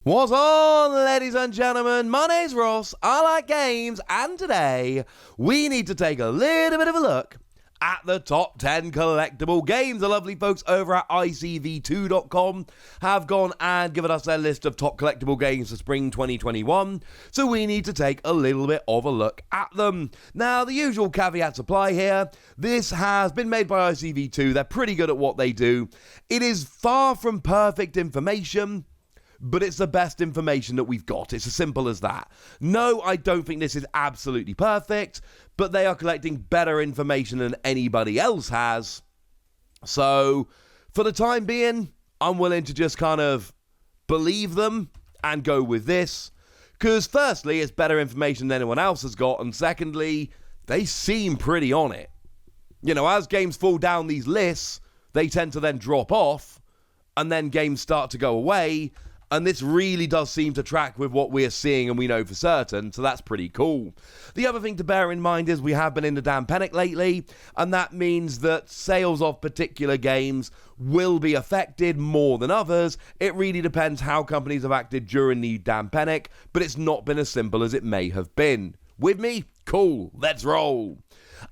What's on, ladies and gentlemen? My name's Ross, I like games, and today we need to take a little bit of a look at the top 10 collectible games. The lovely folks over at ICV2.com have gone and given us their list of top collectible games for spring 2021, so we need to take a little bit of a look at them. Now, the usual caveats apply here. This has been made by ICV2. They're pretty good at what they do. It is far from perfect information, but it's the best information that we've got. It's as simple as that. No, I don't think this is absolutely perfect, but they are collecting better information than anybody else has. So, for the time being, I'm willing to just kind of believe them and go with this. Because firstly, it's better information than anyone else has got, and secondly, they seem pretty on it. You know, as games fall down these lists, they tend to then drop off, and then games start to go away. And this really does seem to track with what we're seeing and we know for certain, so that's pretty cool. The other thing to bear in mind is we have been in the damn panic lately, and that means that sales of particular games will be affected more than others. It really depends how companies have acted during the damn panic, but it's not been as simple as it may have been. With me? Cool, let's roll.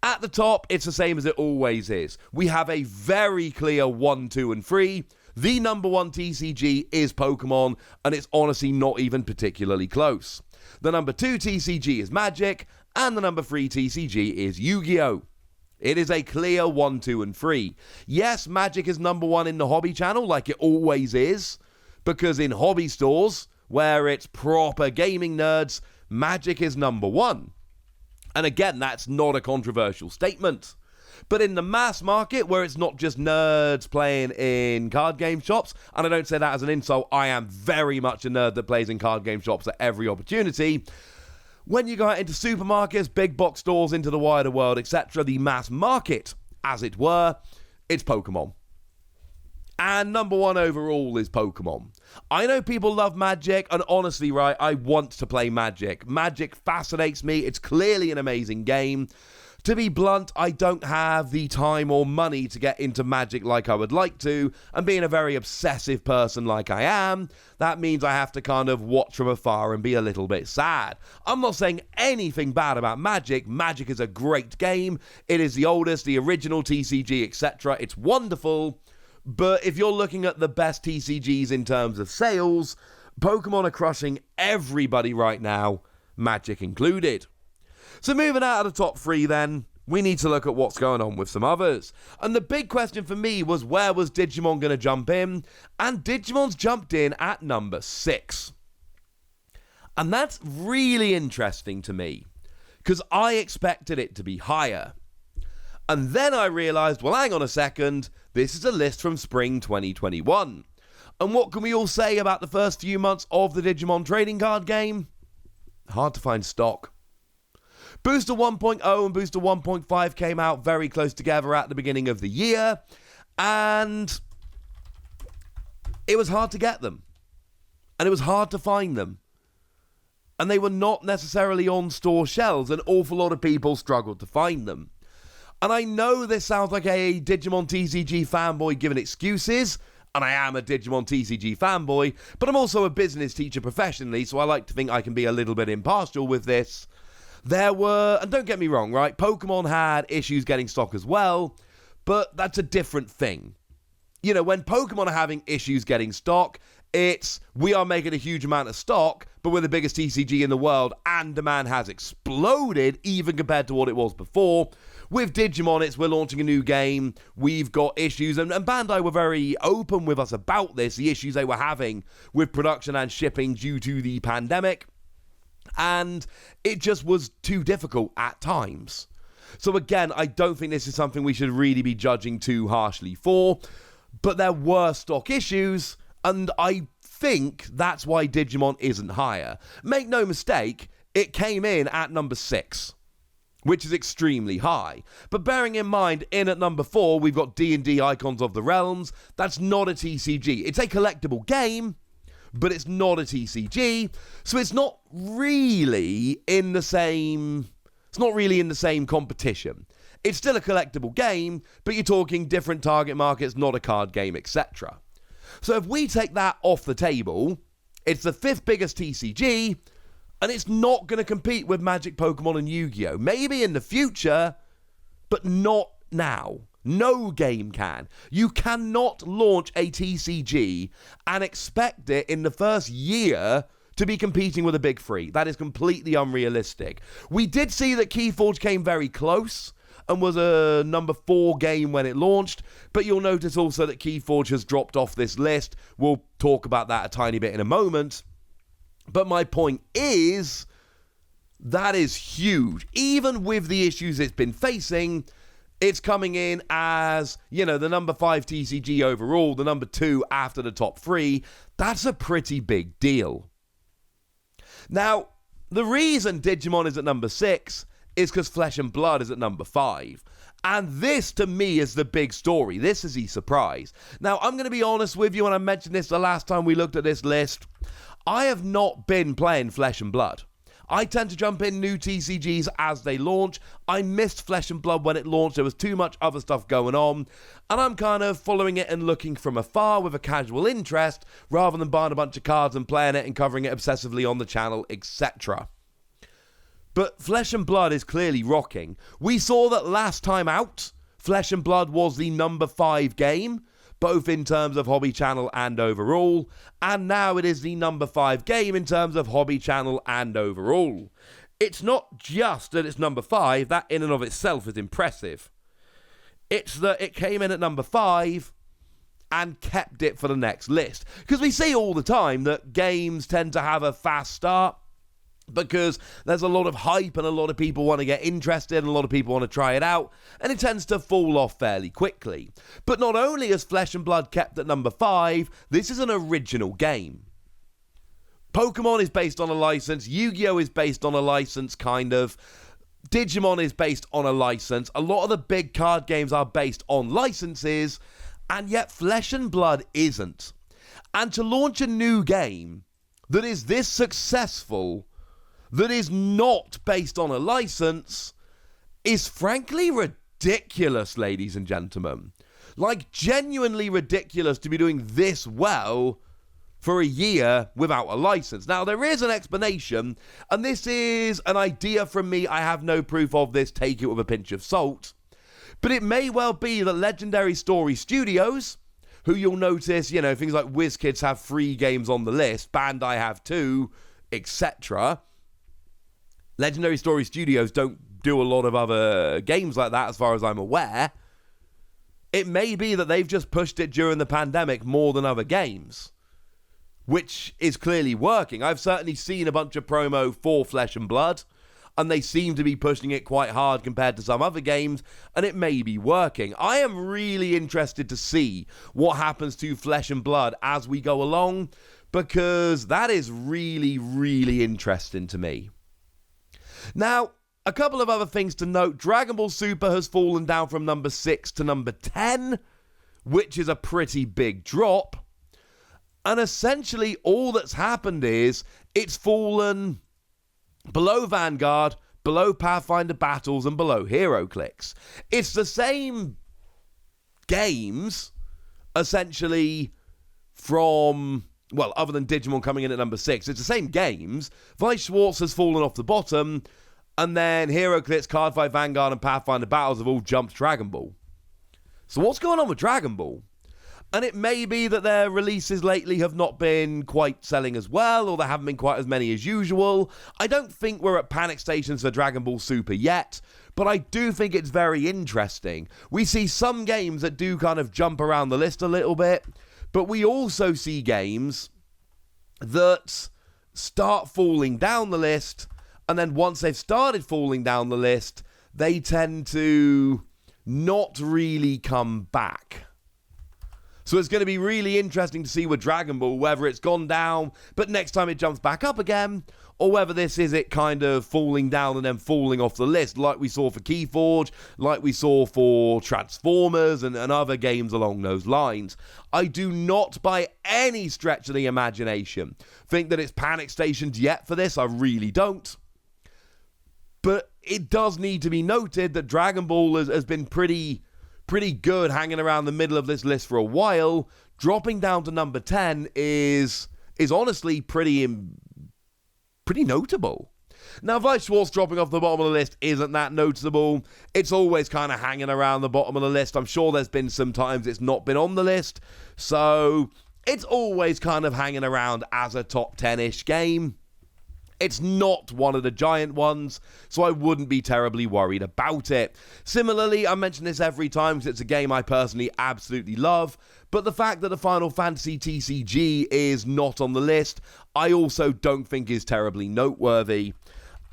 At the top, it's the same as it always is. We have a very clear 1, 2, and 3. The number one TCG is Pokemon, and it's honestly not even particularly close. The number 2 TCG is Magic, and the number 3 TCG is Yu-Gi-Oh! It is a clear 1, 2, and 3. Yes, Magic is number 1 in the hobby channel, like it always is, because in hobby stores, where it's proper gaming nerds, Magic is number 1. And again, that's not a controversial statement. But in the mass market, where it's not just nerds playing in card game shops, and I don't say that as an insult, I am very much a nerd that plays in card game shops at every opportunity. When you go out into supermarkets, big box stores, into the wider world, etc., the mass market, as it were, it's Pokemon. And number 1 overall is Pokemon. I know people love Magic, and honestly, right, I want to play Magic. Magic fascinates me. It's clearly an amazing game. To be blunt, I don't have the time or money to get into Magic like I would like to, and being a very obsessive person like I am, that means I have to kind of watch from afar and be a little bit sad. I'm not saying anything bad about Magic. Magic is a great game. It is the oldest, the original TCG, etc. It's wonderful, but if you're looking at the best TCGs in terms of sales, Pokemon are crushing everybody right now, Magic included. So moving out of the top 3 then, we need to look at what's going on with some others. And the big question for me was, where was Digimon going to jump in? And Digimon's jumped in at number 6. And that's really interesting to me, because I expected it to be higher. And then I realised, well, hang on a second, this is a list from spring 2021. And what can we all say about the first few months of the Digimon trading card game? Hard to find stock. Booster 1.0 and Booster 1.5 came out very close together at the beginning of the year, and it was hard to get them, and it was hard to find them, and they were not necessarily on store shelves. An awful lot of people struggled to find them. And I know this sounds like a Digimon TCG fanboy giving excuses, and I am a Digimon TCG fanboy, but I'm also a business teacher professionally, so I like to think I can be a little bit impartial with this. There were, and don't get me wrong, right, Pokemon had issues getting stock as well, but that's a different thing. You know, when Pokemon are having issues getting stock, it's, we are making a huge amount of stock, but we're the biggest TCG in the world, and demand has exploded, even compared to what it was before. With Digimon, it's, we're launching a new game, we've got issues, and Bandai were very open with us about this, the issues they were having with production and shipping due to the pandemic. And it just was too difficult at times. So again, I don't think this is something we should really be judging too harshly for, but there were stock issues, and I think that's why Digimon isn't higher. Make no mistake, it came in at number 6, which is extremely high. But bearing in mind, in at number 4, we've got D&D Icons of the Realms. That's not a TCG. It's a collectible game, but it's not a TCG, so it's not really in the same competition. It's still a collectible game, but you're talking different target markets, not a card game, etc. So if we take that off the table, It's the 5th biggest TCG, and it's not going to compete with Magic, Pokemon, and Yu-Gi-Oh! Maybe in the future, but not now. No game can. You cannot launch a TCG and expect it in the first year to be competing with a big three. That is completely unrealistic. We did see that Keyforge came very close and was a number 4 game when it launched, but you'll notice also that Keyforge has dropped off this list. We'll talk about that a tiny bit in a moment. But my point is, that is huge. Even with the issues it's been facing, it's coming in as, the number 5 TCG overall, the number 2 after the top 3. That's a pretty big deal. Now, the reason Digimon is at number 6 is because Flesh and Blood is at number 5. And this, to me, is the big story. This is the surprise. Now, I'm going to be honest with you, and I mentioned this the last time we looked at this list. I have not been playing Flesh and Blood. I tend to jump in new TCGs as they launch. I missed Flesh and Blood when it launched. There was too much other stuff going on. And I'm kind of following it and looking from afar with a casual interest, rather than buying a bunch of cards and playing it and covering it obsessively on the channel, etc. But Flesh and Blood is clearly rocking. We saw that last time out, Flesh and Blood was the number 5 game, both in terms of Hobby Channel and overall, and now it is the number 5 game in terms of Hobby Channel and overall. It's not just that it's number 5, that in and of itself is impressive. It's that it came in at number 5 and kept it for the next list. Because we see all the time that games tend to have a fast start, because there's a lot of hype and a lot of people want to get interested and a lot of people want to try it out, and it tends to fall off fairly quickly. But not only is Flesh and Blood kept at number 5, this is an original game. Pokemon is based on a license, Yu-Gi-Oh! Is based on a license, kind of. Digimon is based on a license. A lot of the big card games are based on licenses, and yet Flesh and Blood isn't. And to launch a new game that is this successful, that is not based on a license, is frankly ridiculous, ladies and gentlemen. Like, genuinely ridiculous to be doing this well for a year without a license. Now, there is an explanation, and this is an idea from me. I have no proof of this. Take it with a pinch of salt. But it may well be that Legendary Story Studios, who you'll notice, things like WizKids have 3 games on the list, Bandai have 2, etc., Legendary Story Studios don't do a lot of other games like that as far as I'm aware. It may be that they've just pushed it during the pandemic more than other games, which is clearly working. I've certainly seen a bunch of promo for Flesh and Blood, and they seem to be pushing it quite hard compared to some other games, and it may be working. I am really interested to see what happens to Flesh and Blood as we go along, because that is really, really interesting to me. Now, a couple of other things to note. Dragon Ball Super has fallen down from number 6 to number 10, which is a pretty big drop. And essentially all that's happened is it's fallen below Vanguard, below Pathfinder Battles, and below HeroClix. It's the same games, essentially, from, well, other than Digimon coming in at number 6, it's the same games. Weiss Schwarz has fallen off the bottom, and then HeroClix, Cardfight Vanguard, and Pathfinder Battles have all jumped Dragon Ball. So what's going on with Dragon Ball? And it may be that their releases lately have not been quite selling as well, or there haven't been quite as many as usual. I don't think we're at panic stations for Dragon Ball Super yet, but I do think it's very interesting. We see some games that do kind of jump around the list a little bit, but we also see games that start falling down the list, and then once they've started falling down the list, they tend to not really come back. So it's going to be really interesting to see with Dragon Ball, whether it's gone down, but next time it jumps back up again, or whether this is it kind of falling down and then falling off the list, like we saw for Keyforge, like we saw for Transformers, and other games along those lines. I do not, by any stretch of the imagination, think that it's panic stations yet for this. I really don't. But it does need to be noted that Dragon Ball has been pretty good hanging around the middle of this list for a while. Dropping down to number 10 is is honestly pretty notable. Now, Vice Schwartz dropping off the bottom of the list isn't that noticeable. It's always kind of hanging around the bottom of the list. I'm sure there's been some times it's not been on the list, so it's always kind of hanging around as a top 10-ish game. It's not one of the giant ones, so I wouldn't be terribly worried about it. Similarly, I mention this every time because it's a game I personally absolutely love, but the fact that the Final Fantasy TCG is not on the list, I also don't think is terribly noteworthy.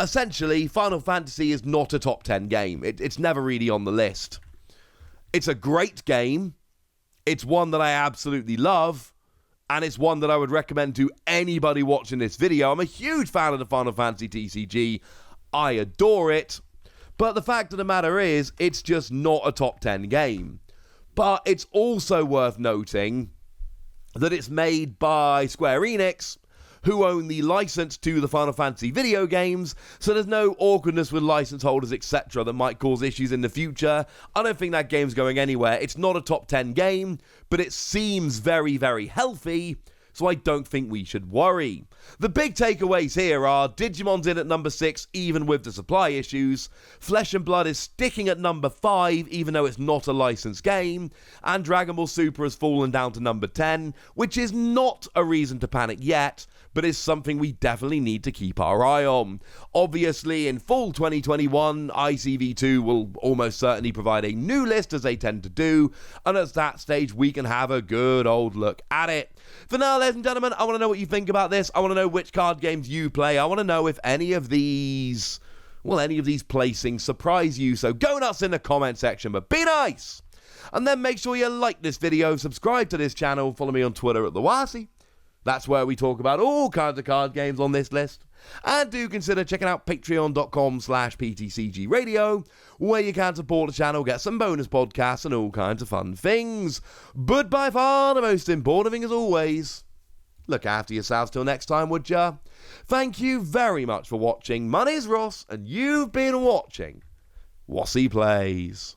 Essentially, Final Fantasy is not a top 10 game. It's never really on the list. It's a great game. It's one that I absolutely love. And it's one that I would recommend to anybody watching this video. I'm a huge fan of the Final Fantasy TCG. I adore it. But the fact of the matter is, it's just not a top 10 game. But it's also worth noting that it's made by Square Enix, who own the license to the Final Fantasy video games, so there's no awkwardness with license holders, etc. that might cause issues in the future. I don't think that game's going anywhere. It's not a top 10 game, but it seems very, very healthy, so I don't think we should worry. The big takeaways here are Digimon's in at number 6, even with the supply issues. Flesh and Blood is sticking at number 5, even though it's not a licensed game. And Dragon Ball Super has fallen down to number 10, which is not a reason to panic yet, but is something we definitely need to keep our eye on. Obviously, in fall 2021, ICV2 will almost certainly provide a new list, as they tend to do, and at that stage, we can have a good old look at it. For now, ladies and gentlemen, I want to know what you think about this. I want to know which card games you play. I want to know if any of these placings surprise you, so go nuts in the comment section, but be nice! And then make sure you like this video, subscribe to this channel, follow me on Twitter at TheWasi. That's where we talk about all kinds of card games on this list. And do consider checking out patreon.com/PTCGradio, where you can support the channel, get some bonus podcasts and all kinds of fun things. But by far the most important thing as always, look after yourselves till next time, would ya? Thank you very much for watching. My name's Ross, and you've been watching Wasi Plays.